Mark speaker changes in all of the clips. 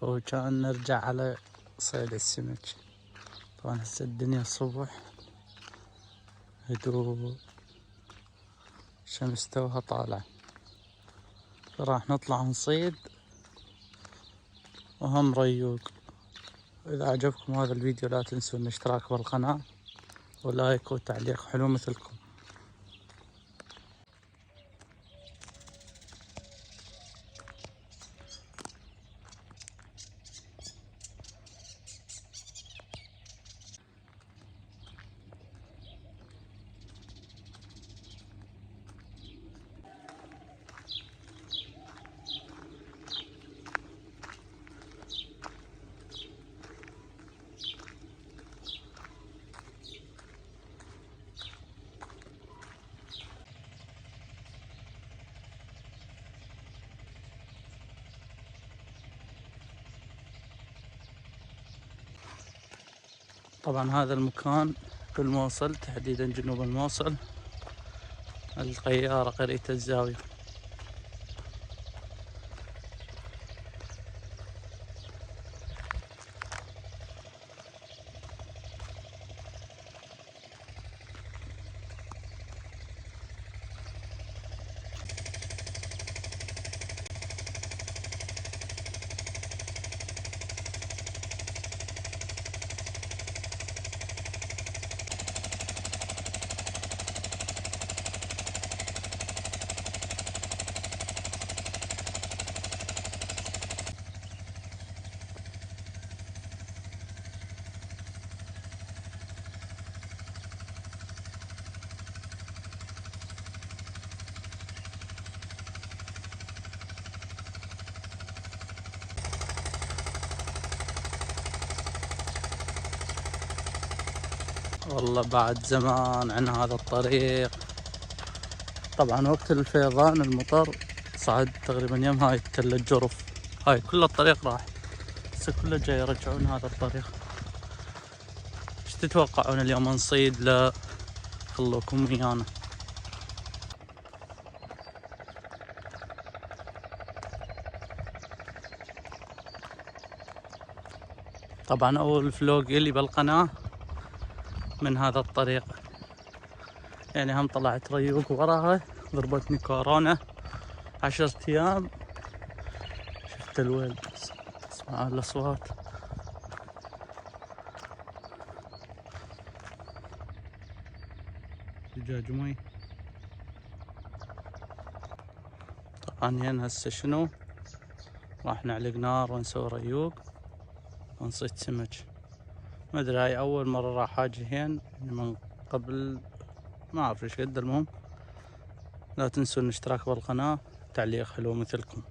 Speaker 1: وكان نرجع على صيد السمك. طبعا هسه الدنيا الصبح هدوء، الشمس توها طالعة، راح نطلع نصيد وهم ريوق. إذا عجبكم هذا الفيديو لا تنسوا الاشتراك بالقناة ولايك وتعليق حلو مثلكم. طبعا هذا المكان بالموصل، تحديدا جنوب الموصل، القيارة قرية الزاوية. والله بعد زمان عن هذا الطريق. طبعا وقت الفيضان المطر صعد تقريبا يم هاي تل الجرف، هاي كل الطريق راح، هسه كله جاي يرجعون هذا الطريق. ايش تتوقعون اليوم نصيد؟ لا خلوكم ويانا. طبعا اول فلوق الي بالقناة من هذا الطريق، يعني هم طلعت ريوق وراها، ضربتني كورونا 10 ايام. شفت الويل، اسمع الاصوات. دجاج مي. طبعا هنا هسه شنو، راح نعلق نار ونسوي ريوق ونصيد سمك. ما ادري هاي اول مرة راح اجي هين، يعني من قبل ما اعرف ايش قد. المهم لا تنسوا الاشتراك بالقناة، تعليق حلو مثلكم.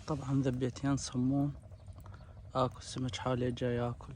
Speaker 1: طبعا ذبيتين صمون، اكل سمك حالي جاي اكل.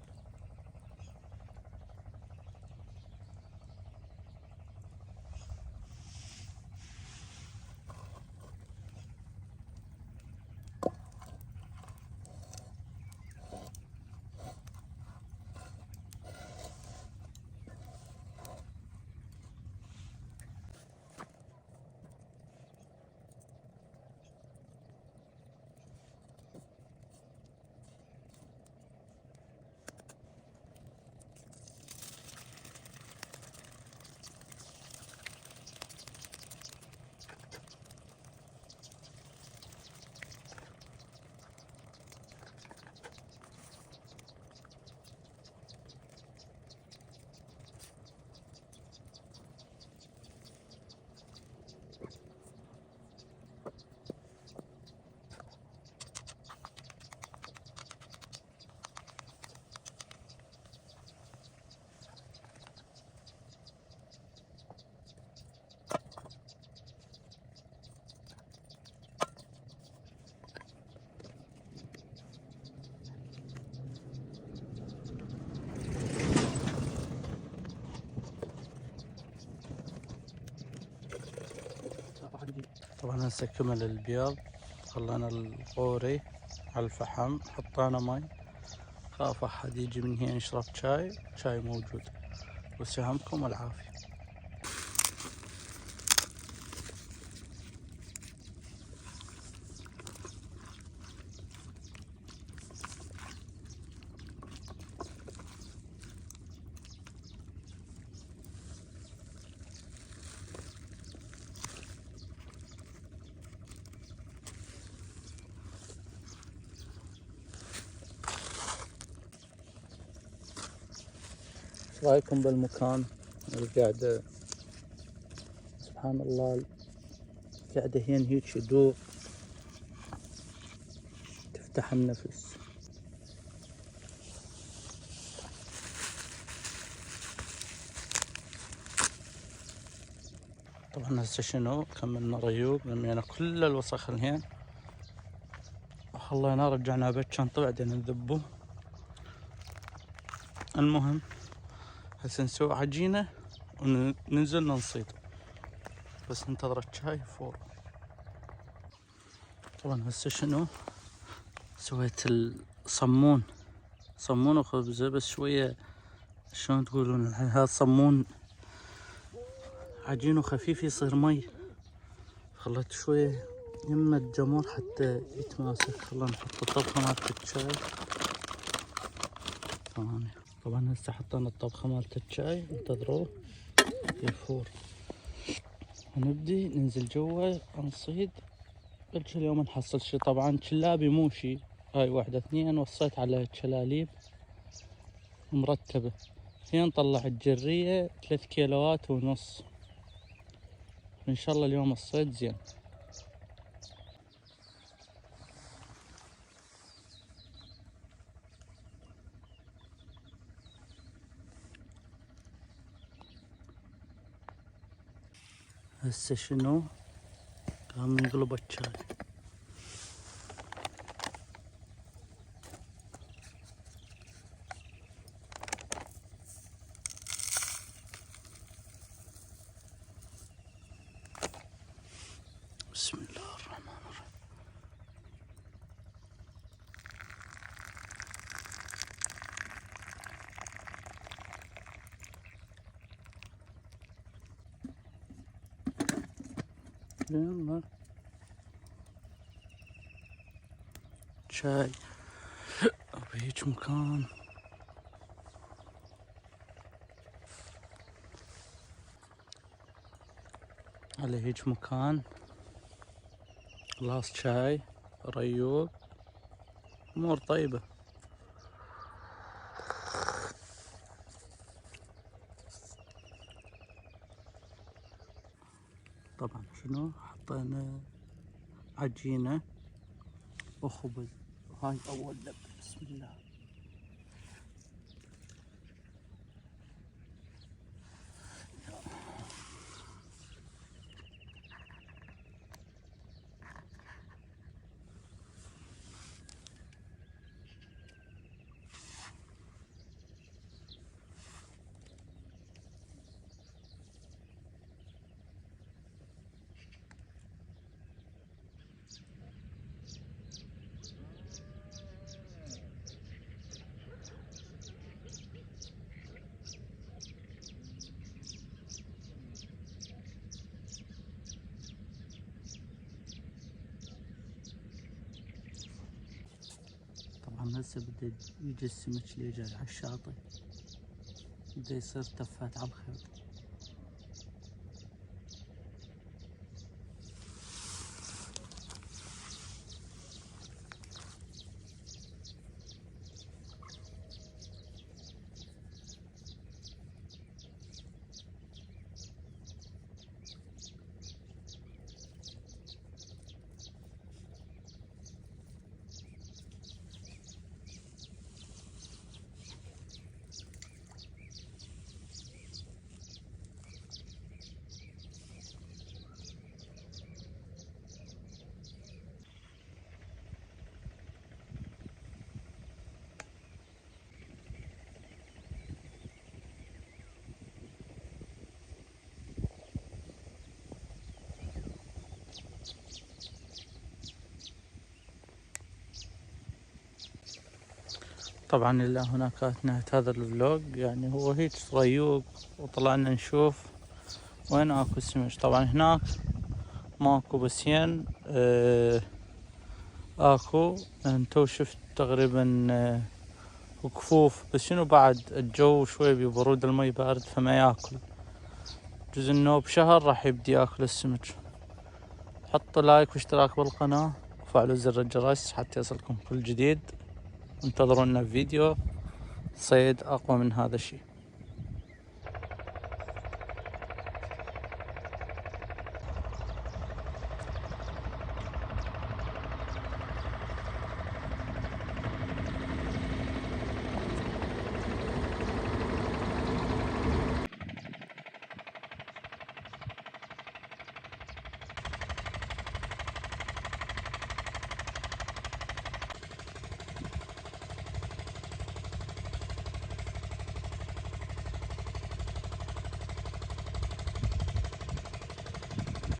Speaker 1: طبعا هسه كمل البيض، خلينا الغوري على الفحم، حطينا مي، خاف احد يجي من هنا يشرب شاي موجود. وسهامكم والعافية. رايكم بالمكان القعدة؟ سبحان الله، القعدة هين هيك هدوء تفتح النفس. طبعا هسه شنو كملنا ريوق، لمينا كل الوسخ الهين وخلينا رجعنا بتشنطة بعدين نذبه. المهم هسه نسوي عجينة وننزل نصيد، بس ننتظر الشاي فور. طبعا هسه شنو سويت الصمون، صمون وخبزة بس شوية شلون تقولون هذا صمون عجينه خفيف يصير مي، خليت شوية يمه الجمر حتى يتماسك. خلينا نحط الطبخة مالت الشاي ثانية. طبعا هسه حطينا الطبخة مالت الشاي، انتظروه يفور ونبدي ننزل جوا نصيد. بلش اليوم نحصل شي، طبعا شلابي مو شي، هاي واحدة اثنين وصيت على شلاليب مرتبة. هنا نطلع الجرية 3 كيلوات ونص، ان شاء الله اليوم الصيد زين. هسه شنو قام نقلب الشاي. بسم الله الرحمن الرحيم. يلا شاي بهيج مكان. على هيج مكان خلاص شاي ريوق، امور طيبة. طبعا شنو حطينا عجينة وخبز، هاي اول لب. بسم الله. طبعا هسه بدا يجي السمك اللي جاي على الشاطئ، بدا يصير تفات على الخيط. طبعا إلى هنا كانت نهاية هذا الفلوج. يعني هو هيك ريوق، وطلعنا نشوف وين اكو سمك. طبعا هناك ماكو بسين اكو، انتو شفت تقريبا وكفوف، بس شنو بعد الجو شوي ببرود، المي بارد فما ياكل. جزء انه بشهر راح يبدي ياكل السمك. حطوا لايك واشتراك بالقناة وفعلوا زر الجرس حتى يصلكم كل جديد. انتظرونا في فيديو صيد اقوى من هذا الشيء.